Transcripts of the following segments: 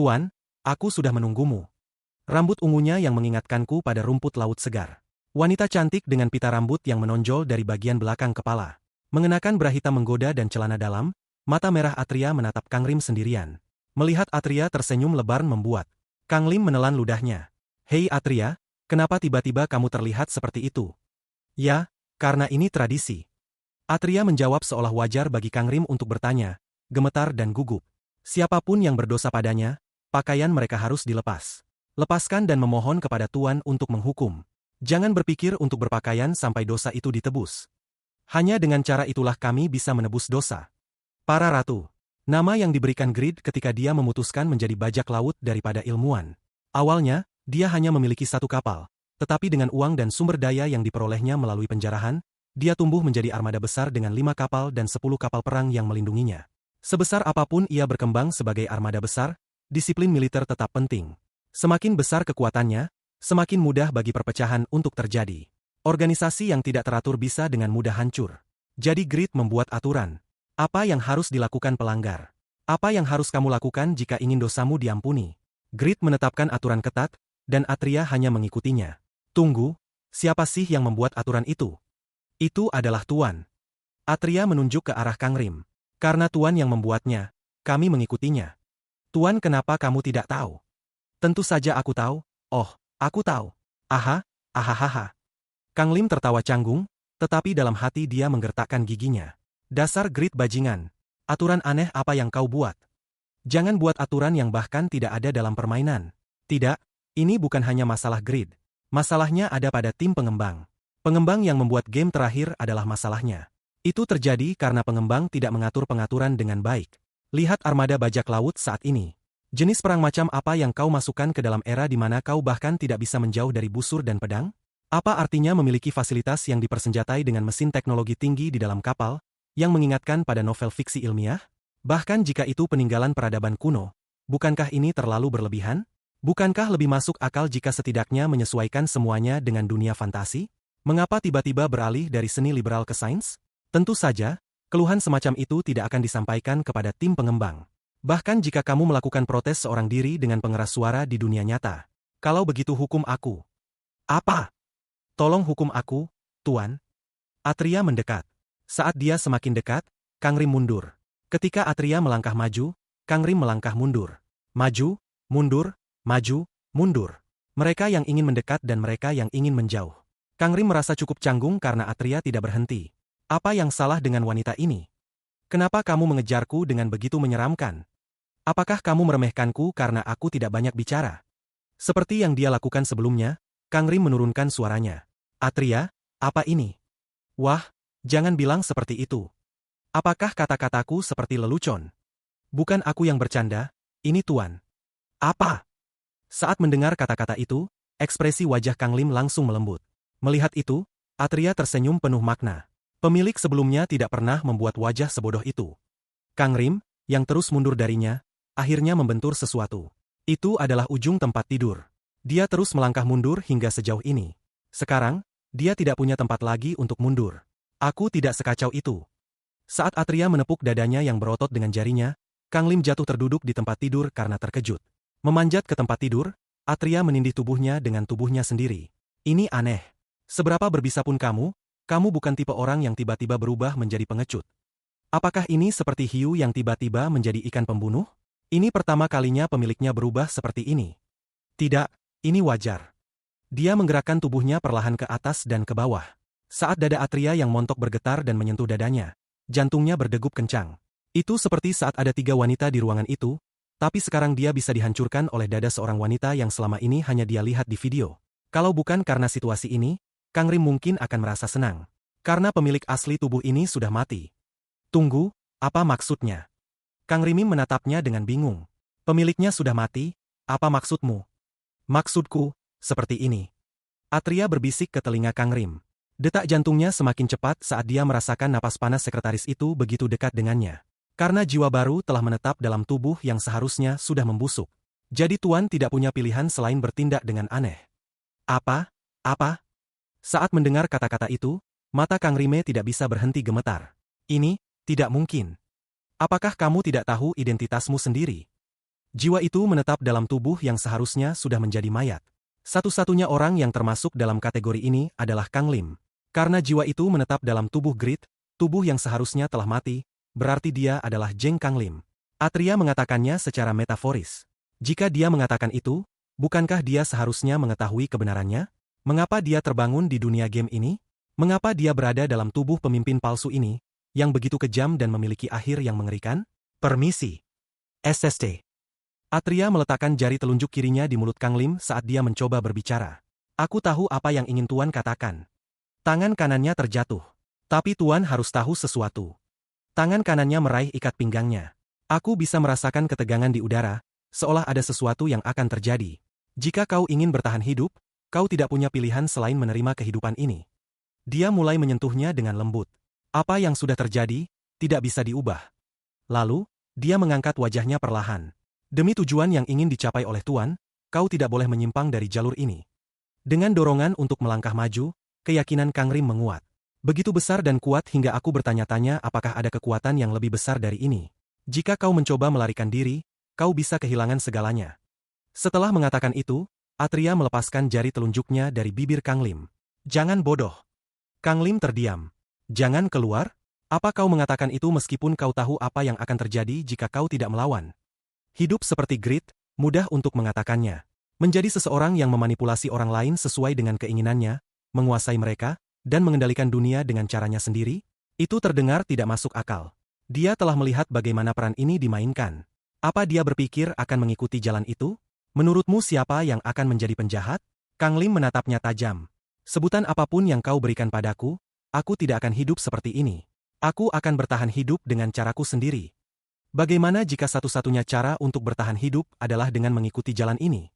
Tuan, aku sudah menunggumu. Rambut ungunya yang mengingatkanku pada rumput laut segar. Wanita cantik dengan pita rambut yang menonjol dari bagian belakang kepala. Mengenakan bra hitam menggoda dan celana dalam, mata merah Atria menatap Kang Rim sendirian. Melihat Atria tersenyum lebar membuat Kang Lim menelan ludahnya. Hei Atria, kenapa tiba-tiba kamu terlihat seperti itu? Ya, karena ini tradisi. Atria menjawab seolah wajar bagi Kang Rim untuk bertanya, gemetar dan gugup. Siapapun yang berdosa padanya, pakaian mereka harus dilepas. Lepaskan dan memohon kepada Tuan untuk menghukum. Jangan berpikir untuk berpakaian sampai dosa itu ditebus. Hanya dengan cara itulah kami bisa menebus dosa. Para ratu. Nama yang diberikan Grid ketika dia memutuskan menjadi bajak laut daripada ilmuwan. Awalnya, dia hanya memiliki satu kapal. Tetapi dengan uang dan sumber daya yang diperolehnya melalui penjarahan, dia tumbuh menjadi armada besar dengan 5 kapal dan 10 kapal perang yang melindunginya. Sebesar apapun ia berkembang sebagai armada besar, disiplin militer tetap penting. Semakin besar kekuatannya, semakin mudah bagi perpecahan untuk terjadi. Organisasi yang tidak teratur bisa dengan mudah hancur. Jadi Grid membuat aturan. Apa yang harus dilakukan pelanggar? Apa yang harus kamu lakukan jika ingin dosamu diampuni? Grid menetapkan aturan ketat, dan Atria hanya mengikutinya. Tunggu, siapa sih yang membuat aturan itu? Itu adalah Tuan. Atria menunjuk ke arah Kang Rim. Karena Tuan yang membuatnya, kami mengikutinya. Tuan, kenapa kamu tidak tahu? Tentu saja aku tahu. Oh, aku tahu. Aha, ahahaha. Kang Lim tertawa canggung, tetapi dalam hati dia menggertakkan giginya. Dasar Grid bajingan. Aturan aneh apa yang kau buat? Jangan buat aturan yang bahkan tidak ada dalam permainan. Tidak, ini bukan hanya masalah Grid. Masalahnya ada pada tim pengembang. Pengembang yang membuat game terakhir adalah masalahnya. Itu terjadi karena pengembang tidak mengatur pengaturan dengan baik. Lihat armada bajak laut saat ini. Jenis perang macam apa yang kau masukkan ke dalam era di mana kau bahkan tidak bisa menjauh dari busur dan pedang? Apa artinya memiliki fasilitas yang dipersenjatai dengan mesin teknologi tinggi di dalam kapal, yang mengingatkan pada novel fiksi ilmiah? Bahkan jika itu peninggalan peradaban kuno, bukankah ini terlalu berlebihan? Bukankah lebih masuk akal jika setidaknya menyesuaikan semuanya dengan dunia fantasi? Mengapa tiba-tiba beralih dari seni liberal ke sains? Tentu saja, keluhan semacam itu tidak akan disampaikan kepada tim pengembang. Bahkan jika kamu melakukan protes seorang diri dengan pengeras suara di dunia nyata. Kalau begitu hukum aku. Apa? Tolong hukum aku, Tuan. Atria mendekat. Saat dia semakin dekat, Kang Rim mundur. Ketika Atria melangkah maju, Kang Rim melangkah mundur. Maju, mundur, maju, mundur. Mereka yang ingin mendekat dan mereka yang ingin menjauh. Kang Rim merasa cukup canggung karena Atria tidak berhenti. Apa yang salah dengan wanita ini? Kenapa kamu mengejarku dengan begitu menyeramkan? Apakah kamu meremehkanku karena aku tidak banyak bicara? Seperti yang dia lakukan sebelumnya, Kang Rim menurunkan suaranya. Atria, apa ini? Wah, jangan bilang seperti itu. Apakah kata-kataku seperti lelucon? Bukan aku yang bercanda, ini Tuan. Apa? Saat mendengar kata-kata itu, ekspresi wajah Kang Lim langsung melembut. Melihat itu, Atria tersenyum penuh makna. Pemilik sebelumnya tidak pernah membuat wajah sebodoh itu. Kang Rim, yang terus mundur darinya, akhirnya membentur sesuatu. Itu adalah ujung tempat tidur. Dia terus melangkah mundur hingga sejauh ini. Sekarang, dia tidak punya tempat lagi untuk mundur. Aku tidak sekacau itu. Saat Atria menepuk dadanya yang berotot dengan jarinya, Kang Lim jatuh terduduk di tempat tidur karena terkejut. Memanjat ke tempat tidur, Atria menindih tubuhnya dengan tubuhnya sendiri. Ini aneh. Seberapa berbisa pun kamu bukan tipe orang yang tiba-tiba berubah menjadi pengecut. Apakah ini seperti hiu yang tiba-tiba menjadi ikan pembunuh? Ini pertama kalinya pemiliknya berubah seperti ini. Tidak, ini wajar. Dia menggerakkan tubuhnya perlahan ke atas dan ke bawah. Saat dada Atria yang montok bergetar dan menyentuh dadanya, jantungnya berdegup kencang. Itu seperti saat ada 3 wanita di ruangan itu, tapi sekarang dia bisa dihancurkan oleh dada seorang wanita yang selama ini hanya dia lihat di video. Kalau bukan karena situasi ini, Kang Rim mungkin akan merasa senang. Karena pemilik asli tubuh ini sudah mati. Tunggu, apa maksudnya? Kang Rim menatapnya dengan bingung. Pemiliknya sudah mati, apa maksudmu? Maksudku, seperti ini. Atria berbisik ke telinga Kang Rim. Detak jantungnya semakin cepat saat dia merasakan napas panas sekretaris itu begitu dekat dengannya. Karena jiwa baru telah menetap dalam tubuh yang seharusnya sudah membusuk. Jadi Tuan tidak punya pilihan selain bertindak dengan aneh. Apa? Saat mendengar kata-kata itu, mata Kang Rime tidak bisa berhenti gemetar. Ini, tidak mungkin. Apakah kamu tidak tahu identitasmu sendiri? Jiwa itu menetap dalam tubuh yang seharusnya sudah menjadi mayat. Satu-satunya orang yang termasuk dalam kategori ini adalah Kang Lim. Karena jiwa itu menetap dalam tubuh Grid, tubuh yang seharusnya telah mati, berarti dia adalah Zheng Kang Lim. Atria mengatakannya secara metaforis. Jika dia mengatakan itu, bukankah dia seharusnya mengetahui kebenarannya? Mengapa dia terbangun di dunia game ini? Mengapa dia berada dalam tubuh pemimpin palsu ini, yang begitu kejam dan memiliki akhir yang mengerikan? Permisi. SST. Atria meletakkan jari telunjuk kirinya di mulut Kang Lim saat dia mencoba berbicara. Aku tahu apa yang ingin Tuan katakan. Tangan kanannya terjatuh. Tapi Tuan harus tahu sesuatu. Tangan kanannya meraih ikat pinggangnya. Aku bisa merasakan ketegangan di udara, seolah ada sesuatu yang akan terjadi. Jika kau ingin bertahan hidup, kau tidak punya pilihan selain menerima kehidupan ini. Dia mulai menyentuhnya dengan lembut. Apa yang sudah terjadi, tidak bisa diubah. Lalu, dia mengangkat wajahnya perlahan. Demi tujuan yang ingin dicapai oleh Tuan, kau tidak boleh menyimpang dari jalur ini. Dengan dorongan untuk melangkah maju, keyakinan Kang Lim menguat. Begitu besar dan kuat hingga aku bertanya-tanya apakah ada kekuatan yang lebih besar dari ini. Jika kau mencoba melarikan diri, kau bisa kehilangan segalanya. Setelah mengatakan itu, Atria melepaskan jari telunjuknya dari bibir Kang Lim. Jangan bodoh. Kang Lim terdiam. Jangan keluar? Apa kau mengatakan itu meskipun kau tahu apa yang akan terjadi jika kau tidak melawan? Hidup seperti Grid, mudah untuk mengatakannya. Menjadi seseorang yang memanipulasi orang lain sesuai dengan keinginannya, menguasai mereka, dan mengendalikan dunia dengan caranya sendiri, itu terdengar tidak masuk akal. Dia telah melihat bagaimana peran ini dimainkan. Apa dia berpikir akan mengikuti jalan itu? Menurutmu siapa yang akan menjadi penjahat? Kang Lim menatapnya tajam. Sebutan apapun yang kau berikan padaku, aku tidak akan hidup seperti ini. Aku akan bertahan hidup dengan caraku sendiri. Bagaimana jika satu-satunya cara untuk bertahan hidup adalah dengan mengikuti jalan ini?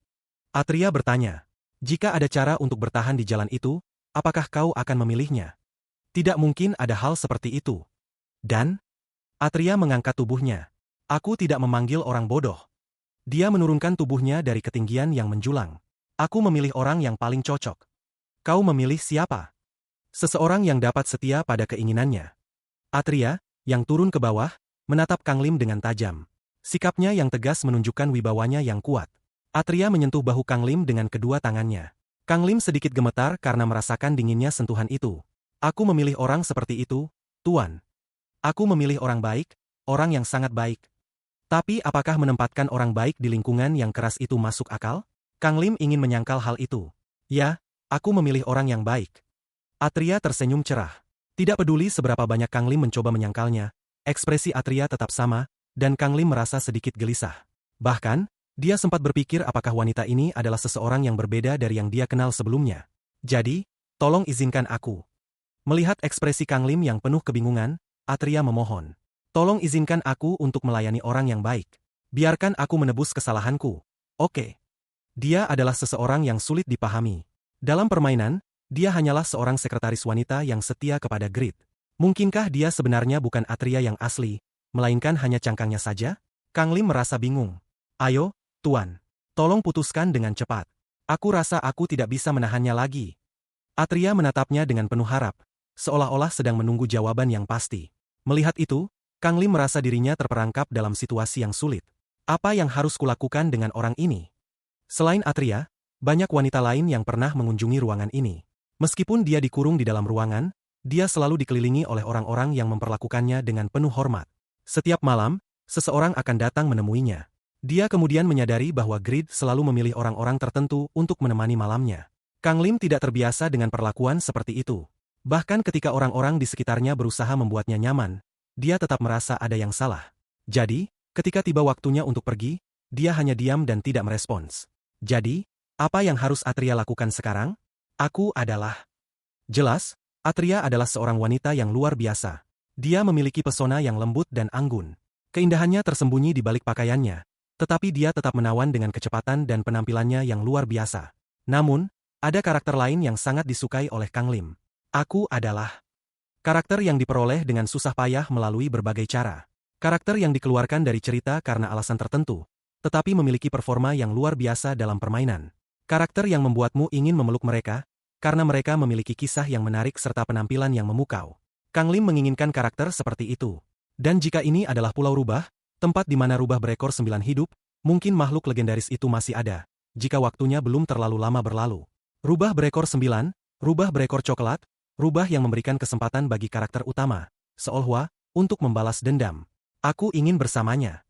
Atria bertanya. Jika ada cara untuk bertahan di jalan itu, apakah kau akan memilihnya? Tidak mungkin ada hal seperti itu. Dan? Atria mengangkat tubuhnya. Aku tidak memanggil orang bodoh. Dia menurunkan tubuhnya dari ketinggian yang menjulang. Aku memilih orang yang paling cocok. Kau memilih siapa? Seseorang yang dapat setia pada keinginannya. Atria, yang turun ke bawah, menatap Kang Lim dengan tajam. Sikapnya yang tegas menunjukkan wibawanya yang kuat. Atria menyentuh bahu Kang Lim dengan kedua tangannya. Kang Lim sedikit gemetar karena merasakan dinginnya sentuhan itu. Aku memilih orang seperti itu, Tuan. Aku memilih orang baik, orang yang sangat baik. Tapi apakah menempatkan orang baik di lingkungan yang keras itu masuk akal? Kang Lim ingin menyangkal hal itu. Ya, aku memilih orang yang baik. Atria tersenyum cerah. Tidak peduli seberapa banyak Kang Lim mencoba menyangkalnya, ekspresi Atria tetap sama, dan Kang Lim merasa sedikit gelisah. Bahkan, dia sempat berpikir apakah wanita ini adalah seseorang yang berbeda dari yang dia kenal sebelumnya. Jadi, tolong izinkan aku. Melihat ekspresi Kang Lim yang penuh kebingungan, Atria memohon. Tolong izinkan aku untuk melayani orang yang baik. Biarkan aku menebus kesalahanku. Oke. Dia adalah seseorang yang sulit dipahami. Dalam permainan, dia hanyalah seorang sekretaris wanita yang setia kepada Grid. Mungkinkah dia sebenarnya bukan Atria yang asli, melainkan hanya cangkangnya saja? Kang Lim merasa bingung. Ayo, Tuan. Tolong putuskan dengan cepat. Aku rasa aku tidak bisa menahannya lagi. Atria menatapnya dengan penuh harap, seolah-olah sedang menunggu jawaban yang pasti. Melihat itu, Kang Lim merasa dirinya terperangkap dalam situasi yang sulit. Apa yang harus kulakukan dengan orang ini? Selain Atria, banyak wanita lain yang pernah mengunjungi ruangan ini. Meskipun dia dikurung di dalam ruangan, dia selalu dikelilingi oleh orang-orang yang memperlakukannya dengan penuh hormat. Setiap malam, seseorang akan datang menemuinya. Dia kemudian menyadari bahwa Grid selalu memilih orang-orang tertentu untuk menemani malamnya. Kang Lim tidak terbiasa dengan perlakuan seperti itu. Bahkan ketika orang-orang di sekitarnya berusaha membuatnya nyaman, dia tetap merasa ada yang salah. Jadi, ketika tiba waktunya untuk pergi, dia hanya diam dan tidak merespons. Jadi, apa yang harus Atria lakukan sekarang? Aku adalah... Jelas, Atria adalah seorang wanita yang luar biasa. Dia memiliki pesona yang lembut dan anggun. Keindahannya tersembunyi di balik pakaiannya, tetapi dia tetap menawan dengan kecepatan dan penampilannya yang luar biasa. Namun, ada karakter lain yang sangat disukai oleh Kang Lim. Aku adalah karakter yang diperoleh dengan susah payah melalui berbagai cara. Karakter yang dikeluarkan dari cerita karena alasan tertentu, tetapi memiliki performa yang luar biasa dalam permainan. Karakter yang membuatmu ingin memeluk mereka, karena mereka memiliki kisah yang menarik serta penampilan yang memukau. Kang Lim menginginkan karakter seperti itu. Dan jika ini adalah Pulau Rubah, tempat di mana rubah berekor 9 hidup, Mungkin makhluk legendaris itu masih ada, jika waktunya belum terlalu lama berlalu. Rubah berekor 9, rubah berekor coklat, rubah yang memberikan kesempatan bagi karakter utama, Seolhwa, untuk membalas dendam. Aku ingin bersamanya.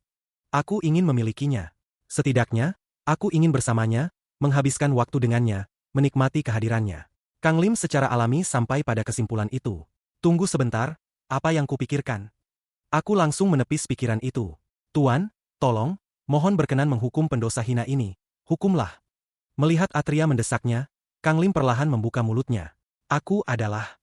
Aku ingin memilikinya. Setidaknya, aku ingin bersamanya, menghabiskan waktu dengannya, menikmati kehadirannya. Kang Lim secara alami sampai pada kesimpulan itu. Tunggu sebentar, apa yang kupikirkan? Aku langsung menepis pikiran itu. Tuan, tolong, mohon berkenan menghukum pendosa hina ini. Hukumlah. Melihat Atria mendesaknya, Kang Lim perlahan membuka mulutnya. Aku adalah